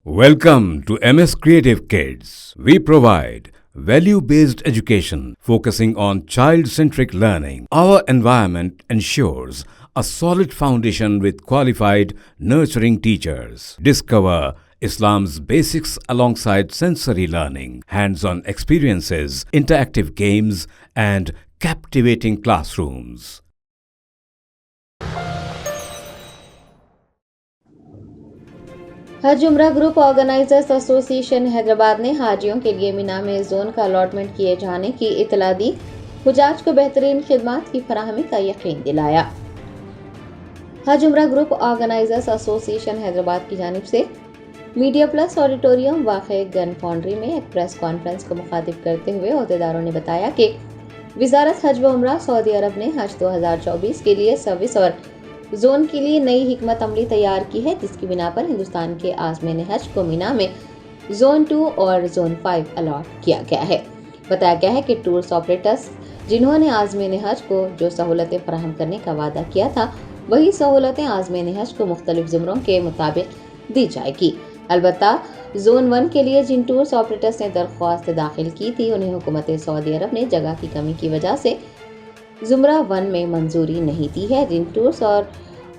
Welcome to MS Creative Kids. We provide value-based education focusing on child-centric learning. Our environment ensures a solid foundation with qualified, nurturing teachers. Discover Islam's basics alongside sensory learning, hands-on experiences, interactive games, and captivating classrooms. हज उम्रा group organisers association Hyderabad ने हाजियों के लिए मीना में zone का allotment किए जाने की इतला दी। हुजाज को बेहतरीन खिदमात की फराहमी का यकीन दिलाया। हज उम्रा ग्रुप ऑर्गेनाइजर्स एसोसिएशन हैदराबाद की जानिब से मीडिया प्लस ऑडिटोरियम वाक़े गन फाउंड्री में एक प्रेस कॉन्फ्रेंस को मुखातिब करते हुए अहदेदारों ने बताया कि वजारत हज व उम्रा सऊदी अरब ने हज 2024 के लिए सर्विस और जोन के लिए नई हिकमत अमली तैयार की है, जिसकी बिना पर हिंदुस्तान के आज़मीन हज को मीना में जोन 2 और जोन 5 अलॉट किया गया है। बताया गया है कि टूर्स ऑपरेटर्स जिन्होंने आज़मीन हज को जो सहूलतें फराहम करने का वादा किया था, वही सहूलतें आज़मीन हज को मुख्तलिफ ज़ुमरों के मुताबिक दी जाएगी। अलबत्ता जोन 1 के लिए जिन टूर्स ऑपरेटर्स ने दरख्वास्त दाखिल की थी, उन्हें हुकूमत सऊदी अरब ने जगह की कमी की वजह से जुमरा 1 में मंजूरी नहीं दी है। जिन टूर्स और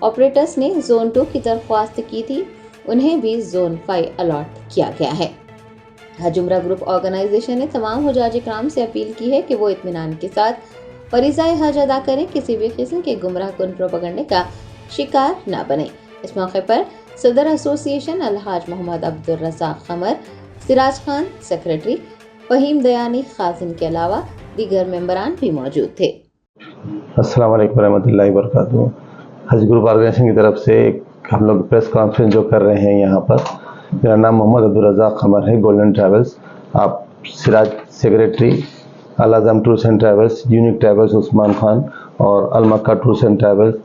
ऑपरेटर्स ने जोन 2 की दरख्वास्त की थी, उन्हें भी जोन 5 अलॉट किया गया है। हज उम्रा ग्रुप ऑर्गेनाइजेशन ने तमाम हुजाज इकराम से अपील की है कि वो इत्मीनान के साथ फरीज़ाए हज अदा करें, किसी भी किस्म के गुमराह कुन प्रोपेगेंडे का शिकार न बने। इस मौके पर सदर एसोसिएशन अलहाज मोहम्मद अब्दुल रज़ाक क़मर, सिराज खान सेक्रेटरी, फ़हीम दयानी खाजिन के अलावा दीगर मेंबरान भी मौजूद थे। अस्सलाम वालेकुम रहमतुल्लाहि व बरकातुहू। हज ग्रुप ऑर्गेनाइजेशन की तरफ से हम लोग प्रेस कॉन्फ्रेंस जो कर रहे हैं यहाँ पर, मेरा नाम मोहम्मद अब्दुल रज़ाक क़मर है, गोल्डन ट्रैवल्स। आप Siraj secretary, Al Azam tours and travels, unique travels Usman Khan और Al Makkah tours and travels,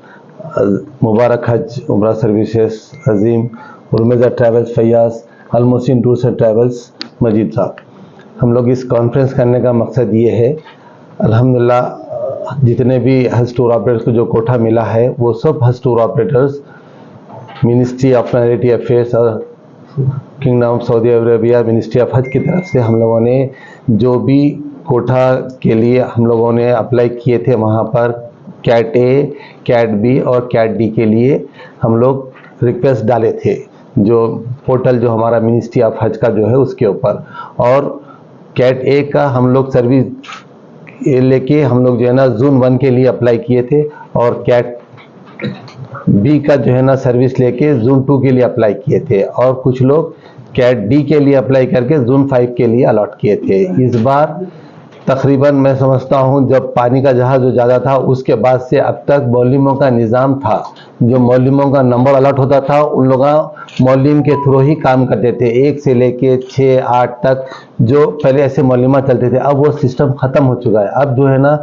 Mubarak Hajj Umrah services Azeem, Urmeza travels Faiyaz, Al Mohsin tours and travels Majeed साहब। हम लोग इस कॉन्फ्रेंस करने का मकसद ये है, अल्हम्दुलिल्लाह जितने भी हज टूर ऑपरेटर्स को जो कोटा मिला है, वो सब Hajj tour operators ministry of minority affairs और kingdom of Saudi Arabia ministry of Hajj की तरफ से हम लोगों ने जो भी कोटा के लिए हम लोगों ने अप्लाई किए थे, वहाँ पर कैट ए, कैट बी और कैट डी के लिए हम लोग रिक्वेस्ट डाले थे, जो पोर्टल जो हमारा मिनिस्ट्री ऑफ हज का जो है उसके ऊपर। और कैट ए का हम लोग सर्विस लेके हम लोग जो है ना जोन 1 के लिए अप्लाई किए थे, और कैट बी का जो है ना सर्विस लेके जोन 2 के लिए अप्लाई किए थे, और कुछ लोग कैट डी के लिए अप्लाई करके जोन 5 के लिए अलॉट किए थे। इस बार तकरीबन मैं समझता हूँ जब पानी का जहाज जो ज़्यादा था, उसके बाद से अब तक मौलिमों का निज़ाम था, जो मौलिमों का नंबर अलॉट होता था, उन लोग मौलिम के थ्रू ही काम करते थे, 1 से लेके 6, 8 तक जो पहले ऐसे मौलिमा चलते थे। अब वो सिस्टम ख़त्म हो चुका है। अब जो है ना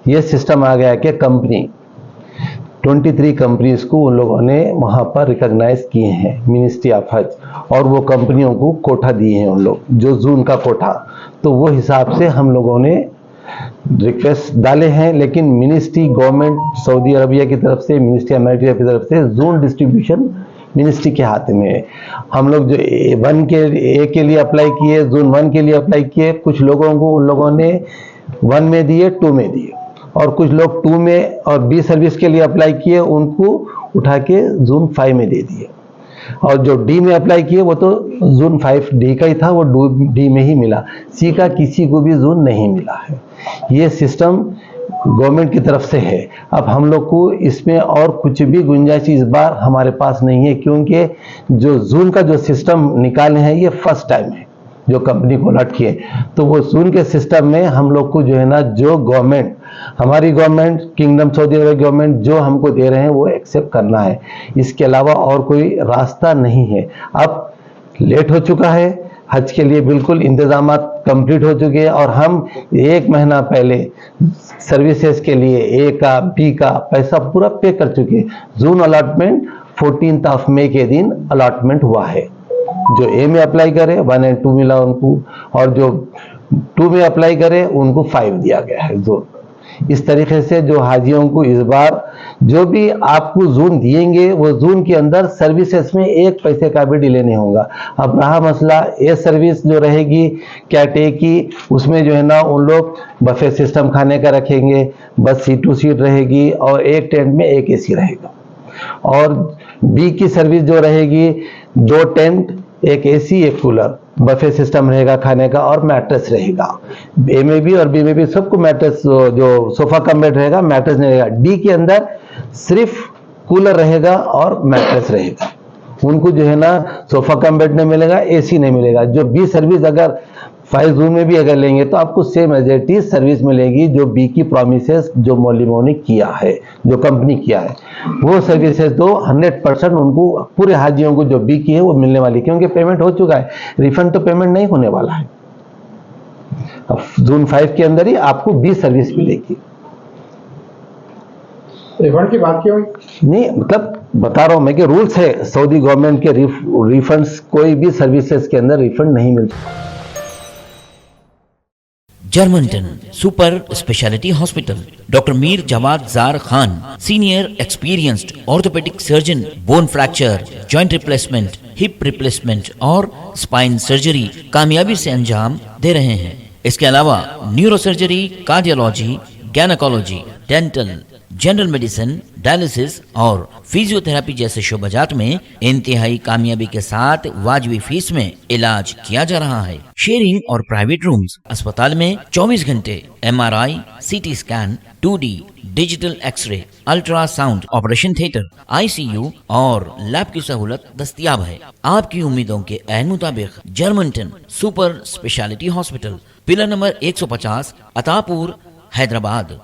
ये सिस्टम आ गया है कि कंपनी 23 कंपनीज को उन लोगों ने वहाँ पर रिकॉग्नाइज किए हैं मिनिस्ट्री ऑफ हज, और वो कंपनियों को कोटा दिए हैं उन लोग जो जून का कोटा। तो वो हिसाब से हम लोगों ने रिक्वेस्ट डाले हैं, लेकिन मिनिस्ट्री गवर्नमेंट सऊदी अरबिया की तरफ से, मिनिस्ट्री ऑफ माइनॉरिटी की तरफ से जोन डिस्ट्रीब्यूशन मिनिस्ट्री के हाथ में है। हम लोग जो ए के लिए अप्लाई किए, जोन 1 के लिए अप्लाई किए, कुछ लोगों को उन लोगों ने 1 में दिए, 2 में दिए, और कुछ लोग 2 में और बी सर्विस के लिए अप्लाई किए, उनको उठा के जोन 5 में दे दिए। और जो डी में अप्लाई किए वो तो जोन 5 डी का ही था, वो डी में ही मिला, सी का किसी को भी जोन नहीं मिला है। ये सिस्टम गवर्नमेंट की तरफ से है। अब हम लोग को इसमें और कुछ भी गुंजाइश इस बार हमारे पास नहीं है, क्योंकि जो जोन का जो सिस्टम निकाले हैं ये फर्स्ट टाइम है जो कंपनी को अलॉट किए। तो वो जोन के सिस्टम में हम लोग को जो है ना, जो गवर्नमेंट, हमारी गवर्नमेंट, किंगडम सऊदी अरब गवर्नमेंट जो हमको दे रहे हैं वो एक्सेप्ट करना है। इसके अलावा और कोई रास्ता नहीं है। अब लेट हो चुका है, हज के लिए बिल्कुल इंतजाम कंप्लीट हो चुके हैं, और हम 1 महीना पहले सर्विसेज के लिए ए का, बी का पैसा पूरा पे कर चुके हैं। जोन अलॉटमेंट 14 मई के दिन अलॉटमेंट हुआ है। जो ए में अप्लाई करे 1 और 2 मिला उनको, और जो 2 में अप्लाई करे उनको 5 दिया गया है जोन। इस तरीके से जो हाजियों को इस बार जो भी आपको जून दिएंगे वो जून के अंदर सर्विसेज में एक पैसे का भी डिले नहीं होगा। अब रहा मसला ए सर्विस जो रहेगी कैट ए की, उसमें जो है ना उन लोग बफे सिस्टम खाने का रखेंगे, बस सीट टू सीट रहेगी और एक टेंट में एक एसी रहेगा। और बी की सर्विस जो रहेगी 2 टेंट, एक एसी, एक कूलर, बफे सिस्टम रहेगा खाने का और मैट्रेस रहेगा। ए में भी और बी में भी सबको मैट्रेस, जो सोफा कम बेड रहेगा, मैट्रेस नहीं रहेगा। डी के अंदर सिर्फ कूलर रहेगा और मैट्रेस रहेगा। उनको जो है ना सोफा कम बेड नहीं मिलेगा, एसी नहीं मिलेगा। जो बी सर्विस अगर 5 जून में भी अगर लेंगे तो आपको same as it is service मिलेगी जो बी की प्रोमिसेस जो मौलिमो ने किया है, जो कंपनी किया है, वो सर्विसेज तो 100% उनको पूरे हाजियों को जो बी की है वो मिलने वाली, क्योंकि पेमेंट हो चुका है। रिफंड तो पेमेंट नहीं होने वाला है। अब जून 5 के अंदर ही आपको बी सर्विस मिलेगी। रिफंड की बात क्यों? नहीं, मतलब बता रहा हूं मैं कि रूल्स है सऊदी गवर्नमेंट के, रिफंड्स कोई भी सर्विसेज के अंदर रिफंड नहीं मिलता। जर्मनटन super speciality hospital, doctor Mir Jawad Jar Khan, senior experienced orthopaedic surgeon, bone fracture, joint replacement, hip replacement और स्पाइन सर्जरी कामयाबी से अंजाम दे रहे हैं। इसके अलावा neuro surgery, cardiology, gynaecology, dental, general medicine, dialysis और फिजियोथेरेपी जैसे शोबाजात में इंतहाई कामयाबी के साथ वाजबी फीस में इलाज किया जा रहा है। शेयरिंग और प्राइवेट रूम्स, अस्पताल में 24 घंटे MRI, CT scan, 2D digital x-ray, ultrasound, operation theatre, ICU और लैब की सहूलत दस्तयाब है। आपकी उम्मीदों के ऐन मुताबिक Germanten super speciality hospital, pillar number 150, Attapur, Hyderabad.